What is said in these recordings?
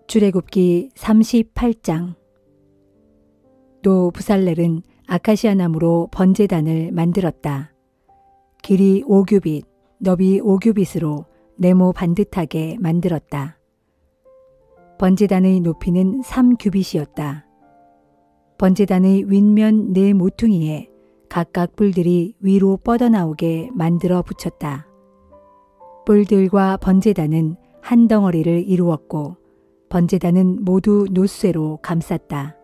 출애굽기 38장. 또 부살렐은 아카시아 나무로 번제단을 만들었다. 길이 5규빗, 너비 5규빗으로 네모 반듯하게 만들었다. 번제단의 높이는 3규빗이었다. 번제단의 윗면 네 모퉁이에 각각 뿔들이 위로 뻗어나오게 만들어 붙였다. 뿔들과 번제단은 한 덩어리를 이루었고 번제단은 모두 놋쇠로 감쌌다.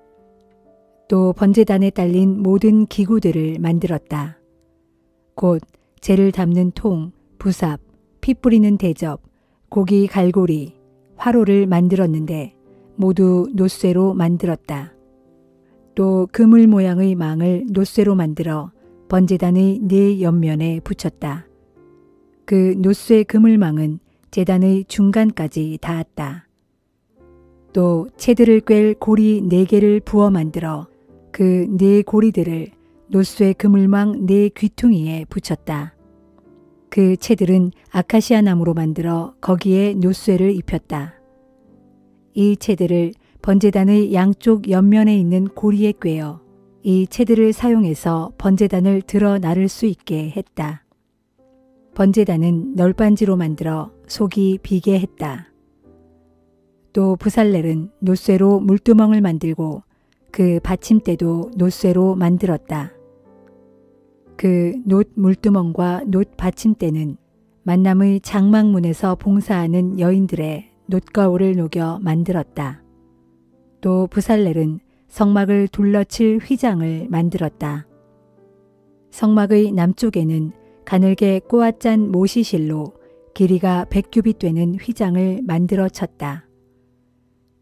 또 번제단에 딸린 모든 기구들을 만들었다. 곧 재를 담는 통, 부삽, 피 뿌리는 대접, 고기 갈고리, 화로를 만들었는데 모두 놋쇠로 만들었다. 또 그물 모양의 망을 놋쇠로 만들어 번제단의 네 옆면에 붙였다. 그 놋쇠 그물망은 제단의 중간까지 닿았다. 또 채들을 꿰 고리 4개를 부어 만들어 그 4고리들을 놋쇠 그물망 4귀퉁이에 붙였다. 그 채들은 아카시아 나무로 만들어 거기에 놋쇠를 입혔다. 이 채들을 번제단의 양쪽 옆면에 있는 고리에 꿰어 이 채들을 사용해서 번제단을 들어 나를 수 있게 했다. 번제단은 널빤지로 만들어 속이 비게 했다. 또 부살렐은 놋쇠로 물두멍을 만들고 그 받침대도 놋쇠로 만들었다. 그 놋 물두멍과 놋 받침대는 만남의 장막문에서 봉사하는 여인들의 놋거울을 녹여 만들었다. 또 부살렐은 성막을 둘러칠 휘장을 만들었다. 성막의 남쪽에는 가늘게 꼬아짠 모시실로 길이가 100규빗 되는 휘장을 만들어 쳤다.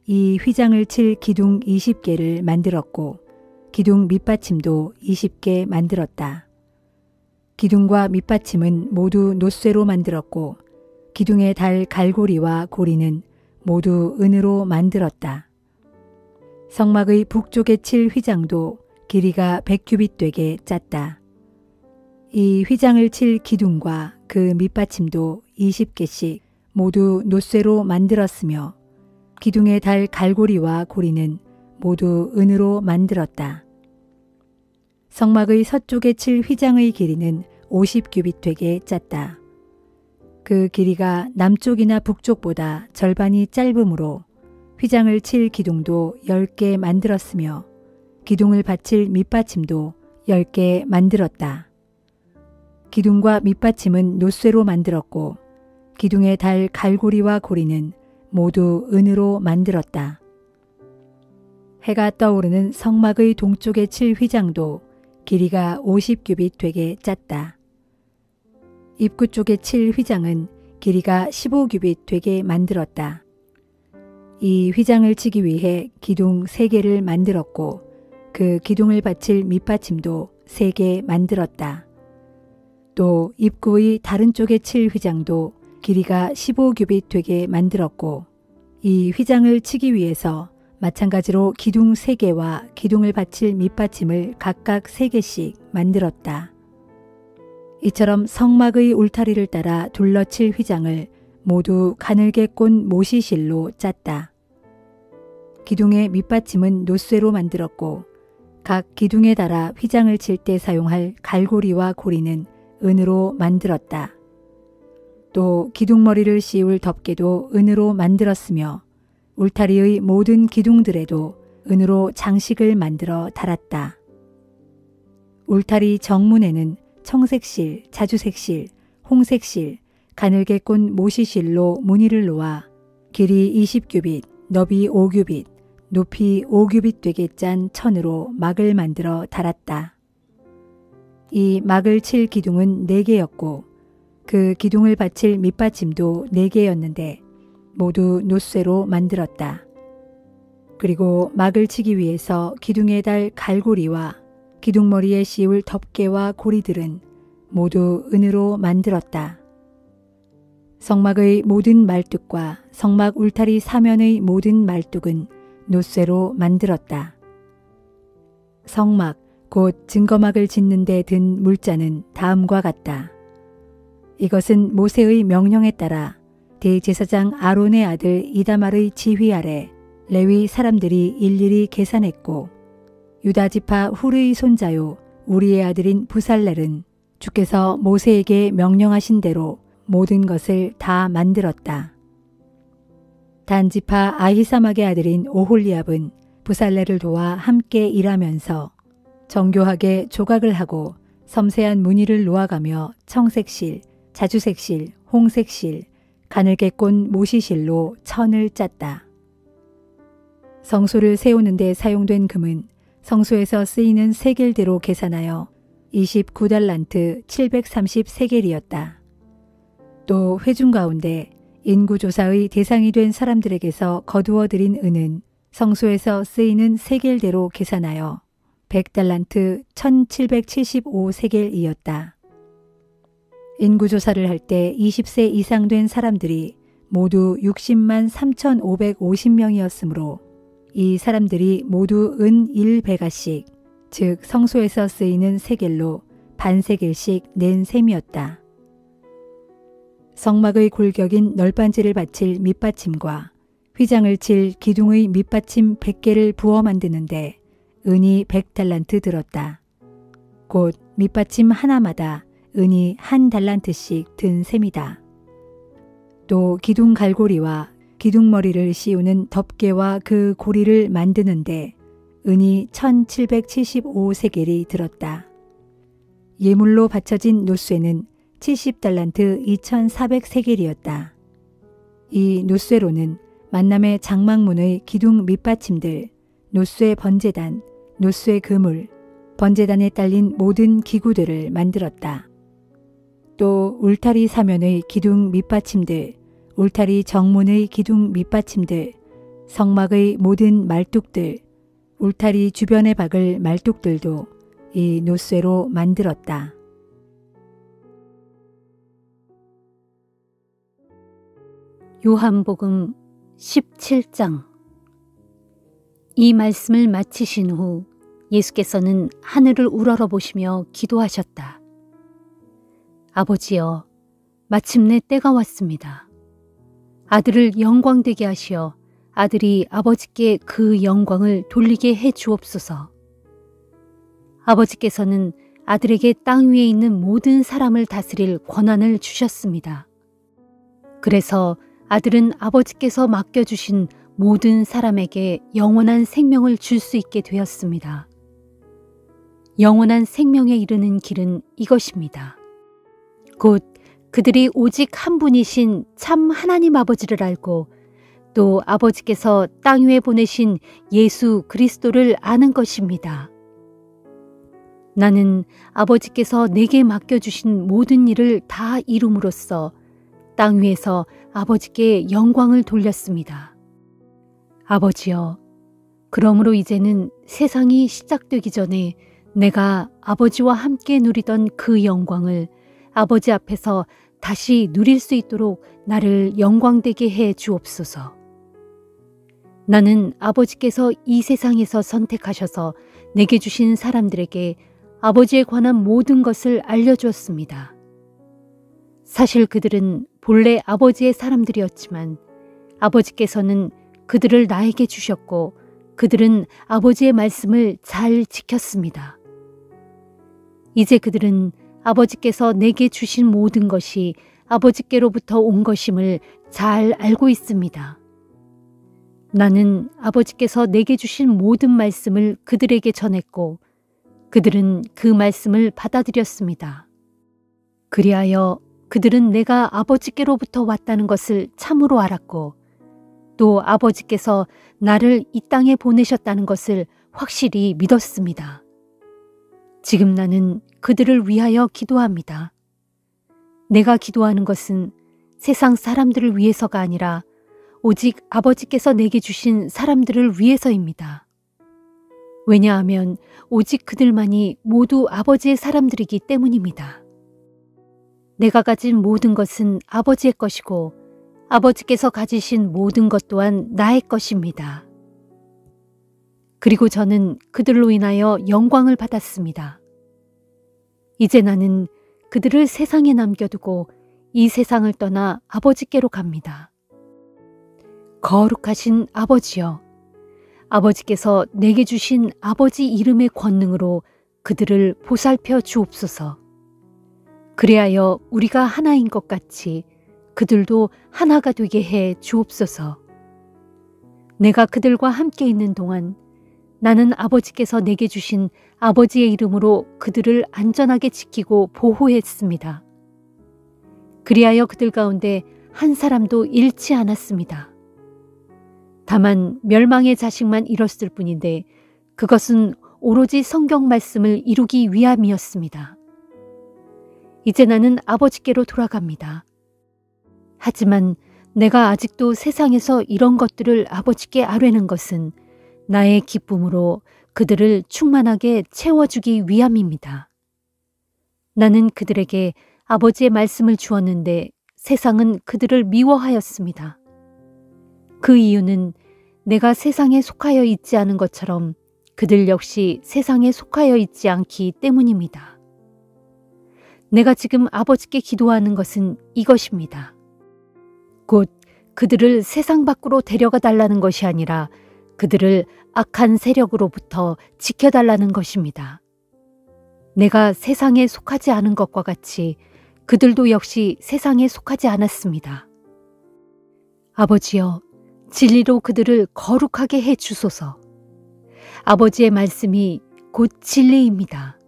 이 휘장을 칠 기둥 20개를 만들었고 기둥 밑받침도 20개 만들었다. 기둥과 밑받침은 모두 놋쇠로 만들었고 기둥에 달 갈고리와 고리는 모두 은으로 만들었다. 성막의 북쪽에 칠 휘장도 길이가 100규빗 되게 짰다. 이 휘장을 칠 기둥과 그 밑받침도 20개씩 모두 놋쇠로 만들었으며 기둥에 달 갈고리와 고리는 모두 은으로 만들었다. 성막의 서쪽에 칠 휘장의 길이는 50규빗 되게 짰다. 그 길이가 남쪽이나 북쪽보다 절반이 짧으므로 휘장을 칠 기둥도 10개 만들었으며 기둥을 받칠 밑받침도 10개 만들었다. 기둥과 밑받침은 놋쇠로 만들었고 기둥에 달 갈고리와 고리는 모두 은으로 만들었다. 해가 떠오르는 성막의 동쪽에 칠 휘장도 길이가 50규빗 되게 짰다. 입구 쪽에 칠 휘장은 길이가 15규빗 되게 만들었다. 이 휘장을 치기 위해 기둥 3개를 만들었고 그 기둥을 받칠 밑받침도 3개 만들었다. 또 입구의 다른 쪽에 칠 휘장도 길이가 15규빗 되게 만들었고 이 휘장을 치기 위해서 마찬가지로 기둥 3개와 기둥을 받칠 밑받침을 각각 3개씩 만들었다. 이처럼 성막의 울타리를 따라 둘러칠 휘장을 모두 가늘게 꼰 모시실로 짰다. 기둥의 밑받침은 놋쇠로 만들었고 각 기둥에 달아 휘장을 칠 때 사용할 갈고리와 고리는 은으로 만들었다. 또 기둥머리를 씌울 덮개도 은으로 만들었으며 울타리의 모든 기둥들에도 은으로 장식을 만들어 달았다. 울타리 정문에는 청색실, 자주색실, 홍색실, 가늘게 꼰 모시실로 무늬를 놓아 길이 20규빗, 너비 5규빗, 높이 5규빗 되게 짠 천으로 막을 만들어 달았다. 이 막을 칠 기둥은 4개였고 그 기둥을 받칠 밑받침도 4개였는데 모두 놋쇠로 만들었다. 그리고 막을 치기 위해서 기둥에 달 갈고리와 기둥머리에 씌울 덮개와 고리들은 모두 은으로 만들었다. 성막의 모든 말뚝과 성막 울타리 사면의 모든 말뚝은 놋쇠로 만들었다. 성막 곧 증거막을 짓는 데 든 물자는 다음과 같다. 이것은 모세의 명령에 따라 대제사장 아론의 아들 이다말의 지휘 아래 레위 사람들이 일일이 계산했고 유다 지파 훌의 손자요 우리의 아들인 부살렐은 주께서 모세에게 명령하신 대로 모든 것을 다 만들었다. 단 지파 아히사막의 아들인 오홀리압은 부살렐을 도와 함께 일하면서 정교하게 조각을 하고 섬세한 무늬를 놓아가며 청색실, 자주색실, 홍색실, 가늘게 꼰 모시실로 천을 짰다. 성소를 세우는 데 사용된 금은 성소에서 쓰이는 세겔대로 계산하여 29달란트 730세겔이었다. 또 회중 가운데 인구조사의 대상이 된 사람들에게서 거두어 들인 은은 성소에서 쓰이는 세겔대로 계산하여 100달란트 1775세겔이었다. 인구조사를 할 때 20세 이상 된 사람들이 모두 60만 3,550명이었으므로 이 사람들이 모두 은 1베가씩, 즉 성소에서 쓰이는 세겔로 반세겔씩 낸 셈이었다. 성막의 골격인 널빤지를 받칠 밑받침과 휘장을 칠 기둥의 밑받침 100개를 부어 만드는데 은이 100달란트 들었다. 곧 밑받침 하나마다 은이 1달란트씩 든 셈이다. 또 기둥 갈고리와 기둥머리를 씌우는 덮개와 그 고리를 만드는데 은이 1775세겔이 들었다. 예물로 바쳐진 노쇠는 70달란트 2400세겔이었다. 이 노쇠로는 만남의 장막문의 기둥 밑받침들, 노쇠 번제단, 노쇠 그물, 번제단에 딸린 모든 기구들을 만들었다. 또 울타리 사면의 기둥 밑받침들, 울타리 정문의 기둥 밑받침들, 성막의 모든 말뚝들, 울타리 주변에 박을 말뚝들도 이 노쇠로 만들었다. 요한복음 17장. 이 말씀을 마치신 후 예수께서는 하늘을 우러러보시며 기도하셨다. 아버지여, 마침내 때가 왔습니다. 아들을 영광되게 하시어 아들이 아버지께 그 영광을 돌리게 해 주옵소서. 아버지께서는 아들에게 땅 위에 있는 모든 사람을 다스릴 권한을 주셨습니다. 그래서 아들은 아버지께서 맡겨주신 모든 사람에게 영원한 생명을 줄 수 있게 되었습니다. 영원한 생명에 이르는 길은 이것입니다. 곧 그들이 오직 한 분이신 참 하나님 아버지를 알고 또 아버지께서 땅 위에 보내신 예수 그리스도를 아는 것입니다. 나는 아버지께서 내게 맡겨주신 모든 일을 다 이룸으로써 땅 위에서 아버지께 영광을 돌렸습니다. 아버지여, 그러므로 이제는 세상이 시작되기 전에 내가 아버지와 함께 누리던 그 영광을 아버지 앞에서 다시 누릴 수 있도록 나를 영광되게 해 주옵소서. 나는 아버지께서 이 세상에서 선택하셔서 내게 주신 사람들에게 아버지에 관한 모든 것을 알려주었습니다. 사실 그들은 본래 아버지의 사람들이었지만 아버지께서는 그들을 나에게 주셨고 그들은 아버지의 말씀을 잘 지켰습니다. 이제 그들은 아버지께서 내게 주신 모든 것이 아버지께로부터 온 것임을 잘 알고 있습니다. 나는 아버지께서 내게 주신 모든 말씀을 그들에게 전했고 그들은 그 말씀을 받아들였습니다. 그리하여 그들은 내가 아버지께로부터 왔다는 것을 참으로 알았고 또 아버지께서 나를 이 땅에 보내셨다는 것을 확실히 믿었습니다. 지금 나는 그들을 위하여 기도합니다. 내가 기도하는 것은 세상 사람들을 위해서가 아니라 오직 아버지께서 내게 주신 사람들을 위해서입니다. 왜냐하면 오직 그들만이 모두 아버지의 사람들이기 때문입니다. 내가 가진 모든 것은 아버지의 것이고 아버지께서 가지신 모든 것 또한 나의 것입니다. 그리고 저는 그들로 인하여 영광을 받았습니다. 이제 나는 그들을 세상에 남겨두고 이 세상을 떠나 아버지께로 갑니다. 거룩하신 아버지여, 아버지께서 내게 주신 아버지 이름의 권능으로 그들을 보살펴 주옵소서. 그리하여 우리가 하나인 것 같이 그들도 하나가 되게 해 주옵소서. 내가 그들과 함께 있는 동안 나는 아버지께서 내게 주신 아버지의 이름으로 그들을 안전하게 지키고 보호했습니다. 그리하여 그들 가운데 한 사람도 잃지 않았습니다. 다만 멸망의 자식만 잃었을 뿐인데 그것은 오로지 성경 말씀을 이루기 위함이었습니다. 이제 나는 아버지께로 돌아갑니다. 하지만 내가 아직도 세상에서 이런 것들을 아버지께 아뢰는 것은 나의 기쁨으로 그들을 충만하게 채워주기 위함입니다. 나는 그들에게 아버지의 말씀을 주었는데 세상은 그들을 미워하였습니다. 그 이유는 내가 세상에 속하여 있지 않은 것처럼 그들 역시 세상에 속하여 있지 않기 때문입니다. 내가 지금 아버지께 기도하는 것은 이것입니다. 곧 그들을 세상 밖으로 데려가 달라는 것이 아니라 그들을 악한 세력으로부터 지켜달라는 것입니다. 내가 세상에 속하지 않은 것과 같이 그들도 역시 세상에 속하지 않았습니다. 아버지여, 진리로 그들을 거룩하게 해 주소서. 아버지의 말씀이 곧 진리입니다.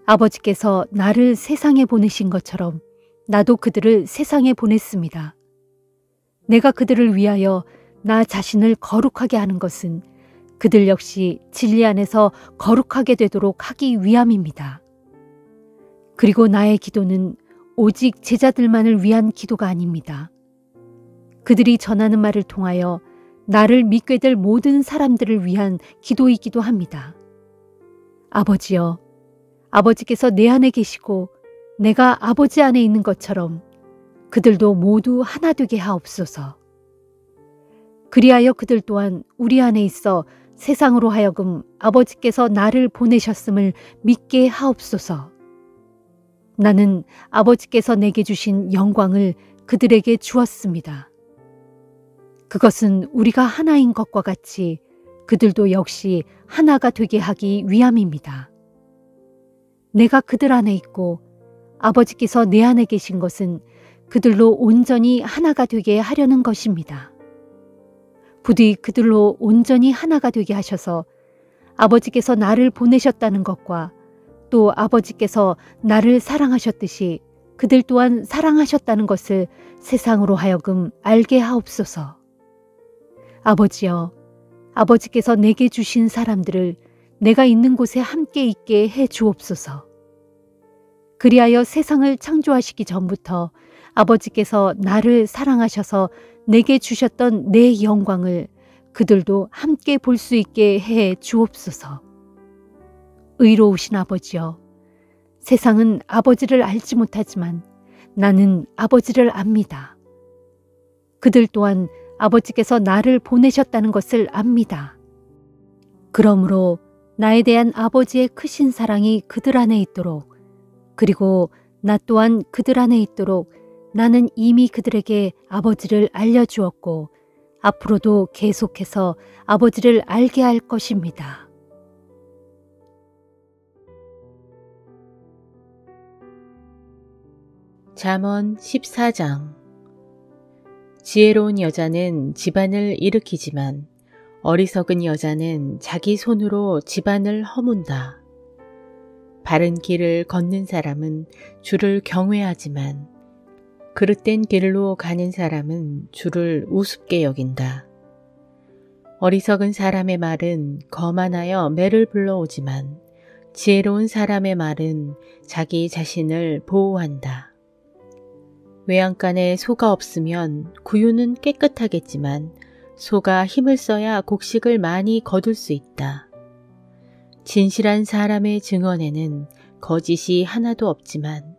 아버지께서 나를 세상에 보내신 것처럼 나도 그들을 세상에 보냈습니다. 내가 그들을 위하여 나 자신을 거룩하게 하는 것은 그들 역시 진리 안에서 거룩하게 되도록 하기 위함입니다. 그리고 나의 기도는 오직 제자들만을 위한 기도가 아닙니다. 그들이 전하는 말을 통하여 나를 믿게 될 모든 사람들을 위한 기도이기도 합니다. 아버지여, 아버지께서 내 안에 계시고 내가 아버지 안에 있는 것처럼 그들도 모두 하나 되게 하옵소서. 그리하여 그들 또한 우리 안에 있어 세상으로 하여금 아버지께서 나를 보내셨음을 믿게 하옵소서. 나는 아버지께서 내게 주신 영광을 그들에게 주었습니다. 그것은 우리가 하나인 것과 같이 그들도 역시 하나가 되게 하기 위함입니다. 내가 그들 안에 있고 아버지께서 내 안에 계신 것은 그들로 온전히 하나가 되게 하려는 것입니다. 부디 그들로 온전히 하나가 되게 하셔서 아버지께서 나를 보내셨다는 것과 또 아버지께서 나를 사랑하셨듯이 그들 또한 사랑하셨다는 것을 세상으로 하여금 알게 하옵소서. 아버지여, 아버지께서 내게 주신 사람들을 내가 있는 곳에 함께 있게 해 주옵소서. 그리하여 세상을 창조하시기 전부터 아버지께서 나를 사랑하셔서 내게 주셨던 내 영광을 그들도 함께 볼 수 있게 해 주옵소서. 의로우신 아버지여, 세상은 아버지를 알지 못하지만 나는 아버지를 압니다. 그들 또한 아버지께서 나를 보내셨다는 것을 압니다. 그러므로 나에 대한 아버지의 크신 사랑이 그들 안에 있도록, 그리고 나 또한 그들 안에 있도록 나는 이미 그들에게 아버지를 알려주었고 앞으로도 계속해서 아버지를 알게 할 것입니다. 잠언 14장. 지혜로운 여자는 집안을 일으키지만 어리석은 여자는 자기 손으로 집안을 허문다. 바른 길을 걷는 사람은 주를 경외하지만 그릇된 길로 가는 사람은 주를 우습게 여긴다. 어리석은 사람의 말은 거만하여 매를 불러오지만 지혜로운 사람의 말은 자기 자신을 보호한다. 외양간에 소가 없으면 구유는 깨끗하겠지만 소가 힘을 써야 곡식을 많이 거둘 수 있다. 진실한 사람의 증언에는 거짓이 하나도 없지만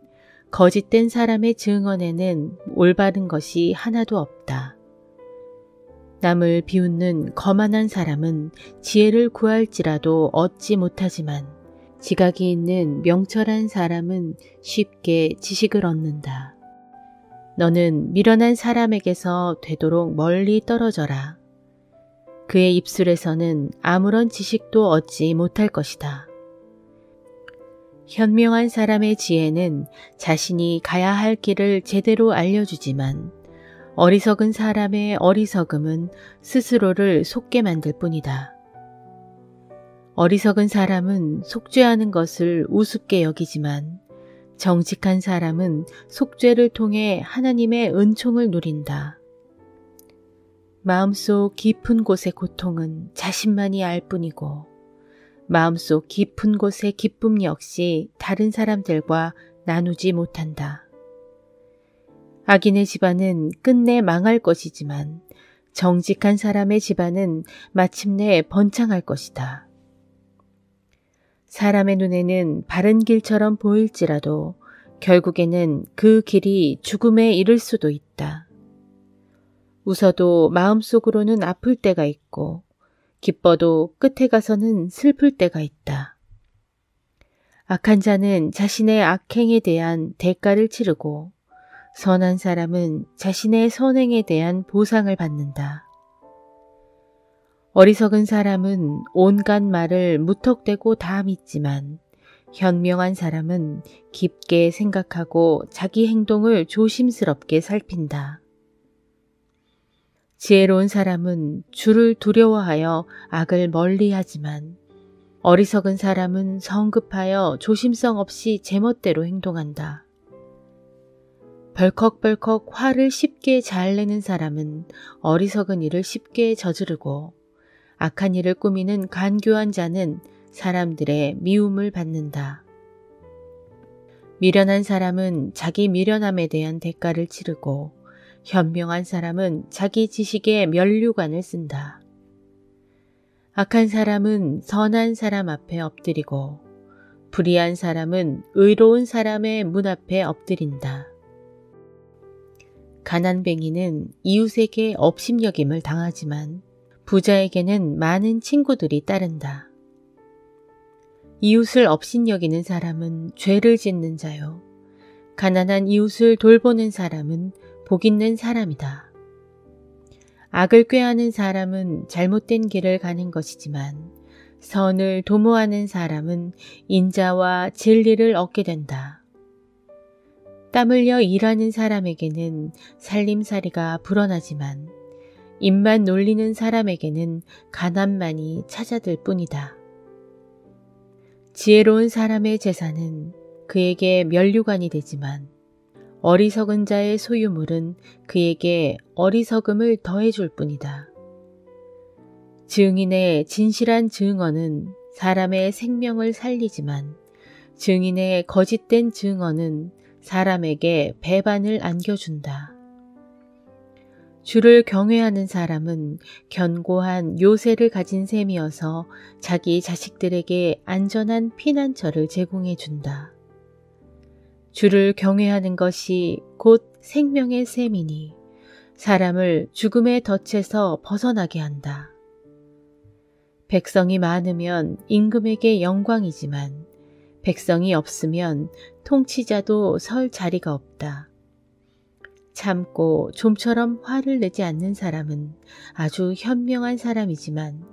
거짓된 사람의 증언에는 올바른 것이 하나도 없다. 남을 비웃는 거만한 사람은 지혜를 구할지라도 얻지 못하지만 지각이 있는 명철한 사람은 쉽게 지식을 얻는다. 너는 미련한 사람에게서 되도록 멀리 떨어져라. 그의 입술에서는 아무런 지식도 얻지 못할 것이다. 현명한 사람의 지혜는 자신이 가야 할 길을 제대로 알려주지만 어리석은 사람의 어리석음은 스스로를 속게 만들 뿐이다. 어리석은 사람은 속죄하는 것을 우습게 여기지만 정직한 사람은 속죄를 통해 하나님의 은총을 누린다. 마음속 깊은 곳의 고통은 자신만이 알 뿐이고 마음속 깊은 곳의 기쁨 역시 다른 사람들과 나누지 못한다. 악인의 집안은 끝내 망할 것이지만 정직한 사람의 집안은 마침내 번창할 것이다. 사람의 눈에는 바른 길처럼 보일지라도 결국에는 그 길이 죽음에 이를 수도 있다. 웃어도 마음속으로는 아플 때가 있고 기뻐도 끝에 가서는 슬플 때가 있다. 악한 자는 자신의 악행에 대한 대가를 치르고 선한 사람은 자신의 선행에 대한 보상을 받는다. 어리석은 사람은 온갖 말을 무턱대고 다 믿지만 현명한 사람은 깊게 생각하고 자기 행동을 조심스럽게 살핀다. 지혜로운 사람은 주를 두려워하여 악을 멀리하지만 어리석은 사람은 성급하여 조심성 없이 제멋대로 행동한다. 벌컥벌컥 화를 쉽게 잘 내는 사람은 어리석은 일을 쉽게 저지르고 악한 일을 꾸미는 간교한 자는 사람들의 미움을 받는다. 미련한 사람은 자기 미련함에 대한 대가를 치르고 현명한 사람은 자기 지식에 면류관을 쓴다. 악한 사람은 선한 사람 앞에 엎드리고 불의한 사람은 의로운 사람의 문 앞에 엎드린다. 가난뱅이는 이웃에게 업심여김을 당하지만 부자에게는 많은 친구들이 따른다. 이웃을 업신여기는 사람은 죄를 짓는 자요. 가난한 이웃을 돌보는 사람은 복 있는 사람이다. 악을 꾀하는 사람은 잘못된 길을 가는 것이지만 선을 도모하는 사람은 인자와 진리를 얻게 된다. 땀 흘려 일하는 사람에게는 살림살이가 불어나지만 입만 놀리는 사람에게는 가난만이 찾아들 뿐이다. 지혜로운 사람의 재산은 그에게 면류관이 되지만 어리석은 자의 소유물은 그에게 어리석음을 더해줄 뿐이다. 증인의 진실한 증언은 사람의 생명을 살리지만 증인의 거짓된 증언은 사람에게 배반을 안겨준다. 주를 경외하는 사람은 견고한 요새를 가진 셈이어서 자기 자식들에게 안전한 피난처를 제공해 준다. 주를 경외하는 것이 곧 생명의 셈이니 사람을 죽음의 덫에서 벗어나게 한다. 백성이 많으면 임금에게 영광이지만 백성이 없으면 통치자도 설 자리가 없다. 참고 좀처럼 화를 내지 않는 사람은 아주 현명한 사람이지만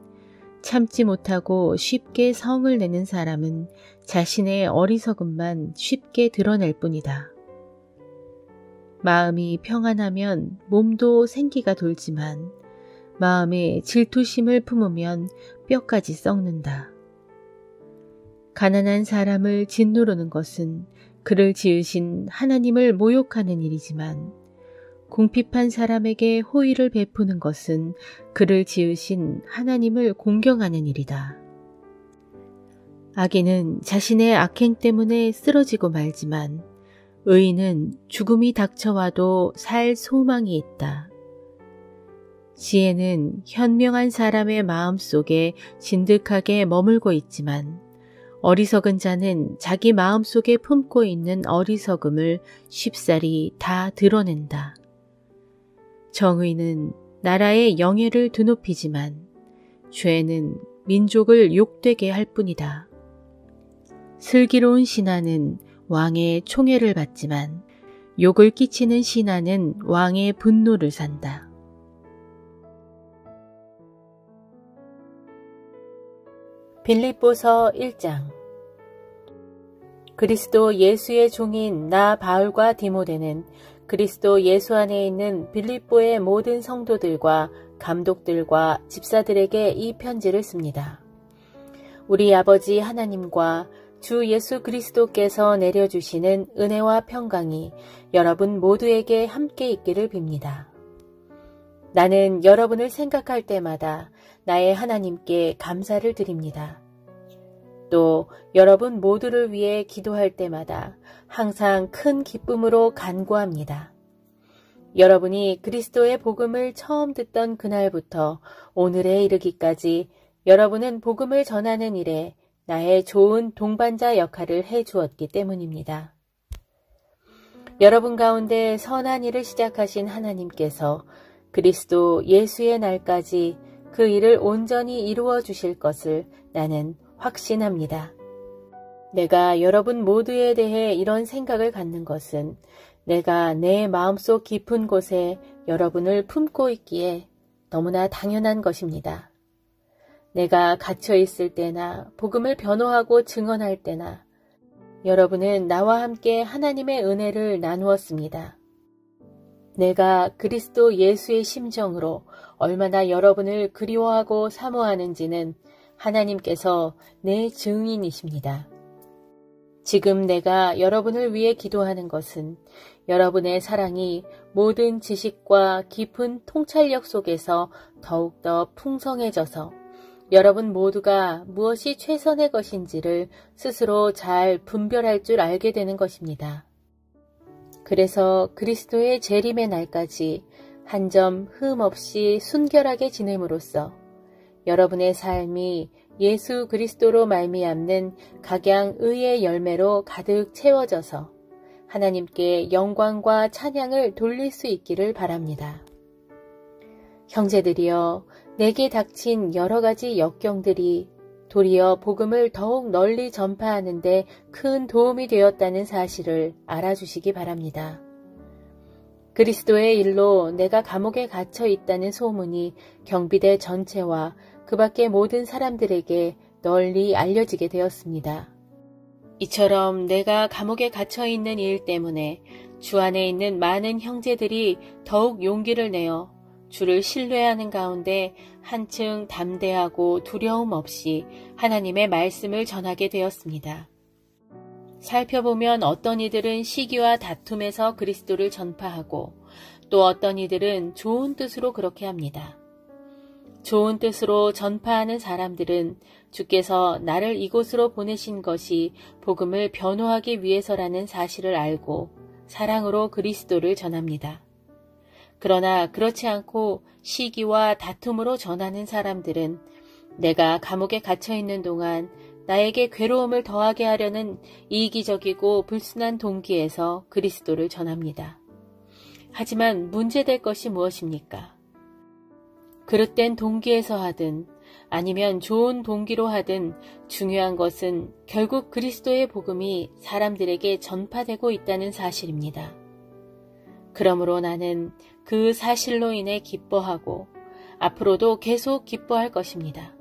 참지 못하고 쉽게 성을 내는 사람은 자신의 어리석음만 쉽게 드러낼 뿐이다. 마음이 평안하면 몸도 생기가 돌지만 마음에 질투심을 품으면 뼈까지 썩는다. 가난한 사람을 짓누르는 것은 그를 지으신 하나님을 모욕하는 일이지만 궁핍한 사람에게 호의를 베푸는 것은 그를 지으신 하나님을 공경하는 일이다. 악인은 자신의 악행 때문에 쓰러지고 말지만 의인은 죽음이 닥쳐와도 살 소망이 있다. 지혜는 현명한 사람의 마음 속에 진득하게 머물고 있지만 어리석은 자는 자기 마음 속에 품고 있는 어리석음을 쉽사리 다 드러낸다. 정의는 나라의 영예를 드높이지만 죄는 민족을 욕되게 할 뿐이다. 슬기로운 신하는 왕의 총애를 받지만 욕을 끼치는 신하는 왕의 분노를 산다. 빌립보서 1장. 그리스도 예수의 종인 나 바울과 디모데는 그리스도 예수 안에 있는 빌립보의 모든 성도들과 감독들과 집사들에게 이 편지를 씁니다. 우리 아버지 하나님과 주 예수 그리스도께서 내려주시는 은혜와 평강이 여러분 모두에게 함께 있기를 빕니다. 나는 여러분을 생각할 때마다 나의 하나님께 감사를 드립니다. 또 여러분 모두를 위해 기도할 때마다 항상 큰 기쁨으로 간구합니다. 여러분이 그리스도의 복음을 처음 듣던 그날부터 오늘에 이르기까지 여러분은 복음을 전하는 일에 나의 좋은 동반자 역할을 해주었기 때문입니다. 여러분 가운데 선한 일을 시작하신 하나님께서 그리스도 예수의 날까지 그 일을 온전히 이루어 주실 것을 나는 확신합니다. 내가 여러분 모두에 대해 이런 생각을 갖는 것은 내가 내 마음속 깊은 곳에 여러분을 품고 있기에 너무나 당연한 것입니다. 내가 갇혀 있을 때나 복음을 변호하고 증언할 때나 여러분은 나와 함께 하나님의 은혜를 나누었습니다. 내가 그리스도 예수의 심정으로 얼마나 여러분을 그리워하고 사모하는지는 하나님께서 내 증인이십니다. 지금 내가 여러분을 위해 기도하는 것은 여러분의 사랑이 모든 지식과 깊은 통찰력 속에서 더욱더 풍성해져서 여러분 모두가 무엇이 최선의 것인지를 스스로 잘 분별할 줄 알게 되는 것입니다. 그래서 그리스도의 재림의 날까지 한 점 흠 없이 순결하게 지냄으로써 여러분의 삶이 예수 그리스도로 말미암는 각양 의의 열매로 가득 채워져서 하나님께 영광과 찬양을 돌릴 수 있기를 바랍니다. 형제들이여, 내게 닥친 여러 가지 역경들이 도리어 복음을 더욱 널리 전파하는 데 큰 도움이 되었다는 사실을 알아주시기 바랍니다. 그리스도의 일로 내가 감옥에 갇혀 있다는 소문이 경비대 전체와 그 밖의 모든 사람들에게 널리 알려지게 되었습니다. 이처럼 내가 감옥에 갇혀 있는 일 때문에 주 안에 있는 많은 형제들이 더욱 용기를 내어 주를 신뢰하는 가운데 한층 담대하고 두려움 없이 하나님의 말씀을 전하게 되었습니다. 살펴보면 어떤 이들은 시기와 다툼에서 그리스도를 전파하고 또 어떤 이들은 좋은 뜻으로 그렇게 합니다. 좋은 뜻으로 전파하는 사람들은 주께서 나를 이곳으로 보내신 것이 복음을 변호하기 위해서라는 사실을 알고 사랑으로 그리스도를 전합니다. 그러나 그렇지 않고 시기와 다툼으로 전하는 사람들은 내가 감옥에 갇혀 있는 동안 나에게 괴로움을 더하게 하려는 이기적이고 불순한 동기에서 그리스도를 전합니다. 하지만 문제될 것이 무엇입니까? 그릇된 동기에서 하든 아니면 좋은 동기로 하든 중요한 것은 결국 그리스도의 복음이 사람들에게 전파되고 있다는 사실입니다. 그러므로 나는 그 사실로 인해 기뻐하고 앞으로도 계속 기뻐할 것입니다.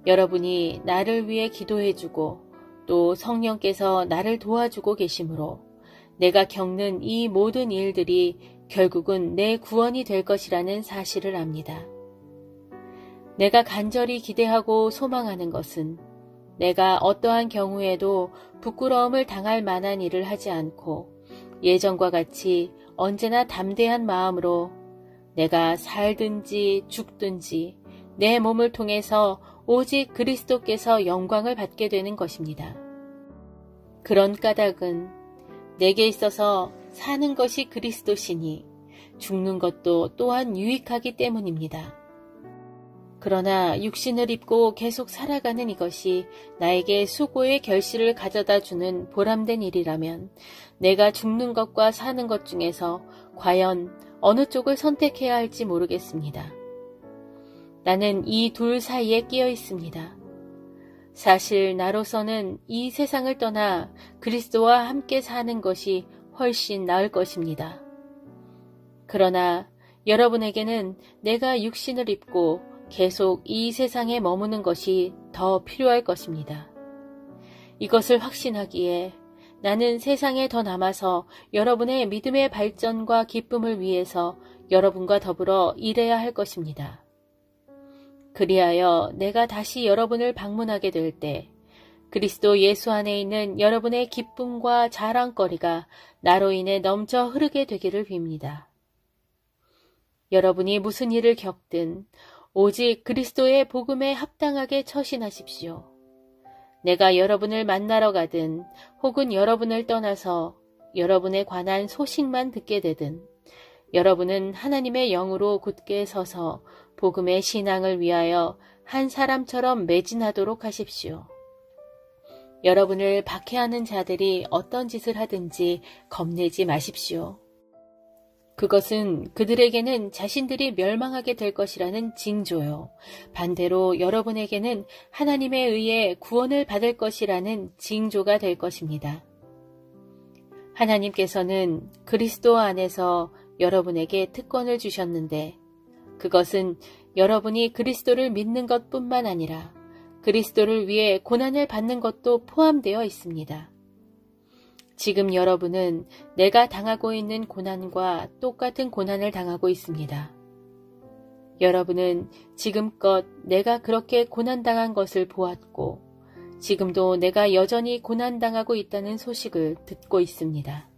여러분이 나를 위해 기도해주고 또 성령께서 나를 도와주고 계시므로 내가 겪는 이 모든 일들이 결국은 내 구원이 될 것이라는 사실을 압니다. 내가 간절히 기대하고 소망하는 것은 내가 어떠한 경우에도 부끄러움을 당할 만한 일을 하지 않고 예전과 같이 언제나 담대한 마음으로 내가 살든지 죽든지 내 몸을 통해서 오직 그리스도께서 영광을 받게 되는 것입니다. 그런 까닭은 내게 있어서 사는 것이 그리스도시니 죽는 것도 또한 유익하기 때문입니다. 그러나 육신을 입고 계속 살아가는 이것이 나에게 수고의 결실을 가져다 주는 보람된 일이라면 내가 죽는 것과 사는 것 중에서 과연 어느 쪽을 선택해야 할지 모르겠습니다. 나는 이 둘 사이에 끼어 있습니다. 사실 나로서는 이 세상을 떠나 그리스도와 함께 사는 것이 훨씬 나을 것입니다. 그러나 여러분에게는 내가 육신을 입고 계속 이 세상에 머무는 것이 더 필요할 것입니다. 이것을 확신하기에 나는 세상에 더 남아서 여러분의 믿음의 발전과 기쁨을 위해서 여러분과 더불어 일해야 할 것입니다. 그리하여 내가 다시 여러분을 방문하게 될 때 그리스도 예수 안에 있는 여러분의 기쁨과 자랑거리가 나로 인해 넘쳐 흐르게 되기를 빕니다. 여러분이 무슨 일을 겪든 오직 그리스도의 복음에 합당하게 처신하십시오. 내가 여러분을 만나러 가든 혹은 여러분을 떠나서 여러분에 관한 소식만 듣게 되든 여러분은 하나님의 영으로 굳게 서서 복음의 신앙을 위하여 한 사람처럼 매진하도록 하십시오. 여러분을 박해하는 자들이 어떤 짓을 하든지 겁내지 마십시오. 그것은 그들에게는 자신들이 멸망하게 될 것이라는 징조요. 반대로 여러분에게는 하나님에 의해 구원을 받을 것이라는 징조가 될 것입니다. 하나님께서는 그리스도 안에서 여러분에게 특권을 주셨는데 그것은 여러분이 그리스도를 믿는 것뿐만 아니라 그리스도를 위해 고난을 받는 것도 포함되어 있습니다. 지금 여러분은 내가 당하고 있는 고난과 똑같은 고난을 당하고 있습니다. 여러분은 지금껏 내가 그렇게 고난당한 것을 보았고 지금도 내가 여전히 고난당하고 있다는 소식을 듣고 있습니다.